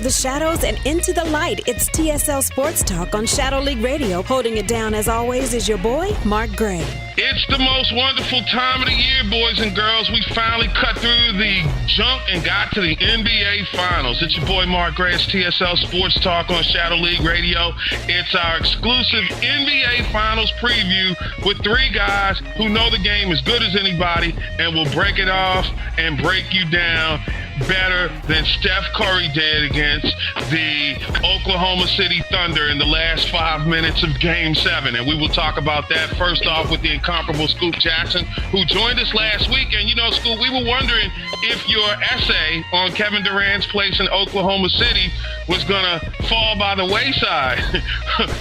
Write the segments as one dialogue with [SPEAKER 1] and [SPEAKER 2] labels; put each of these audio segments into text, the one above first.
[SPEAKER 1] the shadows and into the light. It's TSL Sports Talk on Shadow League Radio. Holding it down, as always, is your boy, Mark Gray.
[SPEAKER 2] It's the most wonderful time of the year, boys and girls. We finally cut through the junk and got to the NBA Finals. It's your boy, Mark Gray. It's TSL Sports Talk on Shadow League Radio. It's our exclusive NBA Finals preview with three guys who know the game as good as anybody and will break it off and break you down better than Steph Curry did against the Oklahoma City Thunder in the last 5 minutes of Game 7. And we will talk about that first off with the incomparable Scoop Jackson, who joined us last week. And, you know, Scoop, we were wondering if your essay on Kevin Durant's place in Oklahoma City was going to fall by the wayside.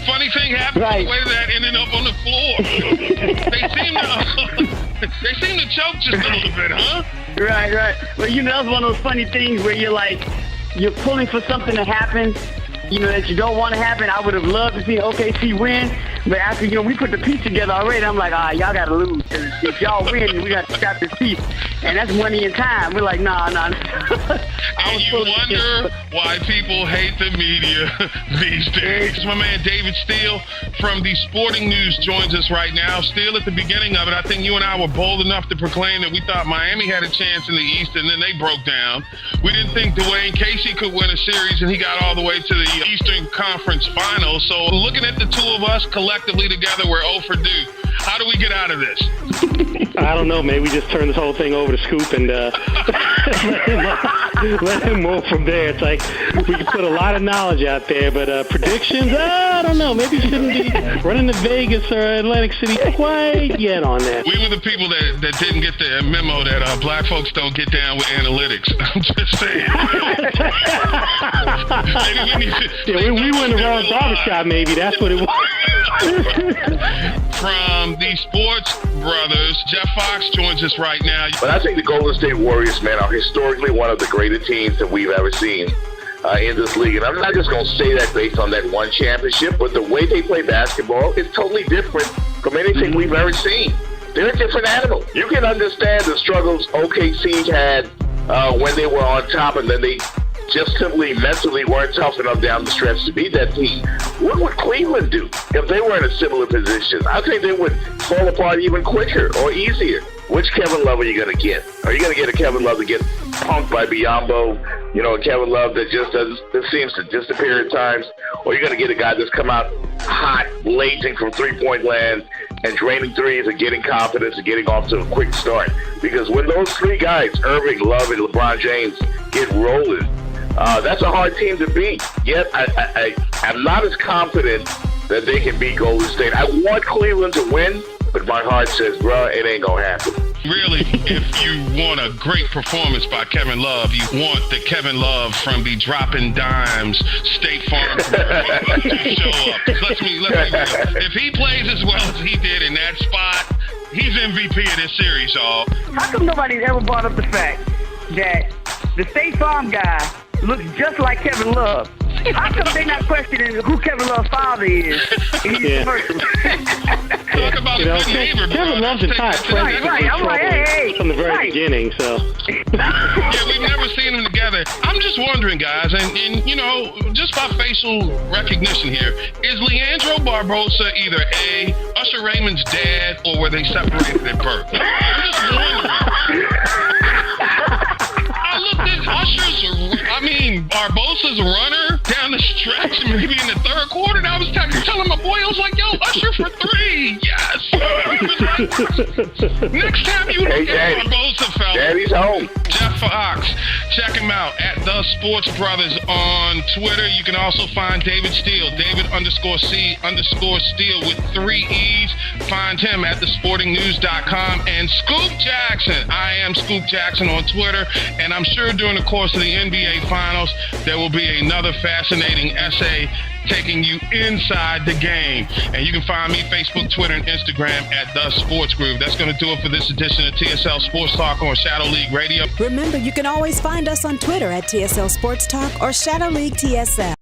[SPEAKER 2] Funny thing happened on the way to that, ending up on the floor. They seem to choke just a little bit, huh?
[SPEAKER 3] Right. Well, you know, that's one of those funny things where you're pulling for something to happen, you know, that you don't want to happen. I would have loved to see OKC win, but after, you know, we put the piece together already, I'm like, y'all got to lose. Because if y'all win, we got to stop this piece. And that's money in time. We're like, nah.
[SPEAKER 2] And you wonder why people hate the media these days. My man David Steele from the Sporting News joins us right now. Steele, at the beginning of it, I think you and I were bold enough to proclaim that we thought Miami had a chance in the East, and then they broke down. We didn't think Dwayne Casey could win a series, and he got all the way to the Eastern Conference Finals. So looking at the two of us collectively together, we're 0 for 2. How do we get out of this?
[SPEAKER 4] I don't know, man. We just turn this whole thing over to Scoop and let him move from there. It's like we can put a lot of knowledge out there, but predictions, I don't know. Maybe shouldn't be running to Vegas or Atlantic City quite yet on that.
[SPEAKER 2] We were the people that didn't get the memo that black folks don't get down with analytics. I'm just saying.
[SPEAKER 4] we went to the wrong barbershop, maybe. That's what it was.
[SPEAKER 2] From the Sports Brothers, Jeff Fox joins us right now.
[SPEAKER 5] But I think the Golden State Warriors, man, are historically one of the greater teams that we've ever seen in this league. And I'm not just going to say that based on that one championship, but the way they play basketball is totally different from anything we've ever seen. They're a different animal. You can understand the struggles OKC had when they were on top, and then they just simply mentally weren't tough enough down the stretch to beat that team. What would Cleveland do if they were in a similar position? I think they would fall apart even quicker or easier. Which Kevin Love are you going to get? Are you going to get a Kevin Love that gets punked by Biyombo? You know, a Kevin Love that that seems to disappear at times? Or are you going to get a guy that's come out hot, blazing from three-point land and draining threes and getting confidence and getting off to a quick start? Because when those three guys, Irving, Love, and LeBron James, get rolling, that's a hard team to beat. Yet I'm not as confident that they can beat Golden State. I want Cleveland to win, but my heart says, bro, it ain't going to happen.
[SPEAKER 2] Really, if you want a great performance by Kevin Love, you want the Kevin Love from the Dropping Dimes State Farm to show up. Let's be real. If he plays as well as he did in that spot, he's MVP of this series, y'all.
[SPEAKER 3] How come nobody's ever brought up the fact that the State Farm guy looks just like Kevin Love? How come they not questioning who Kevin Love's father is?
[SPEAKER 2] Talk about a good neighbor, bro.
[SPEAKER 4] Kevin Love's a type.
[SPEAKER 3] Right. I'm like, hey.
[SPEAKER 4] From the very beginning, so.
[SPEAKER 2] Yeah, we've never seen them together. I'm just wondering, guys, and you know, just by facial recognition here, is Leandro Barbosa either A, Usher Raymond's dad, or were they separated at birth? I'm just wondering. I looked at Barbosa's runner down the stretch, maybe in the third quarter, and I was telling my boy, I was like, yo, Usher for 3, yes. Next time you look at Barbosa, fella.
[SPEAKER 5] Daddy's home.
[SPEAKER 2] Jeff Fox, check him out at The Sports Brothers on Twitter. You can also find David Steele, David_C_Steele with 3 E's. Find him at thesportingnews.com. And Scoop Jackson, I am Scoop Jackson on Twitter. And I'm sure during the course of the NBA Finals, there will be another fascinating essay taking you inside the game. And you can find me Facebook, Twitter, and Instagram at The SportsGroove. That's going to do it for this edition of TSL Sports Talk on Shadow League Radio.
[SPEAKER 1] Remember, you can always find us on Twitter at TSL Sports Talk or Shadow League TSL.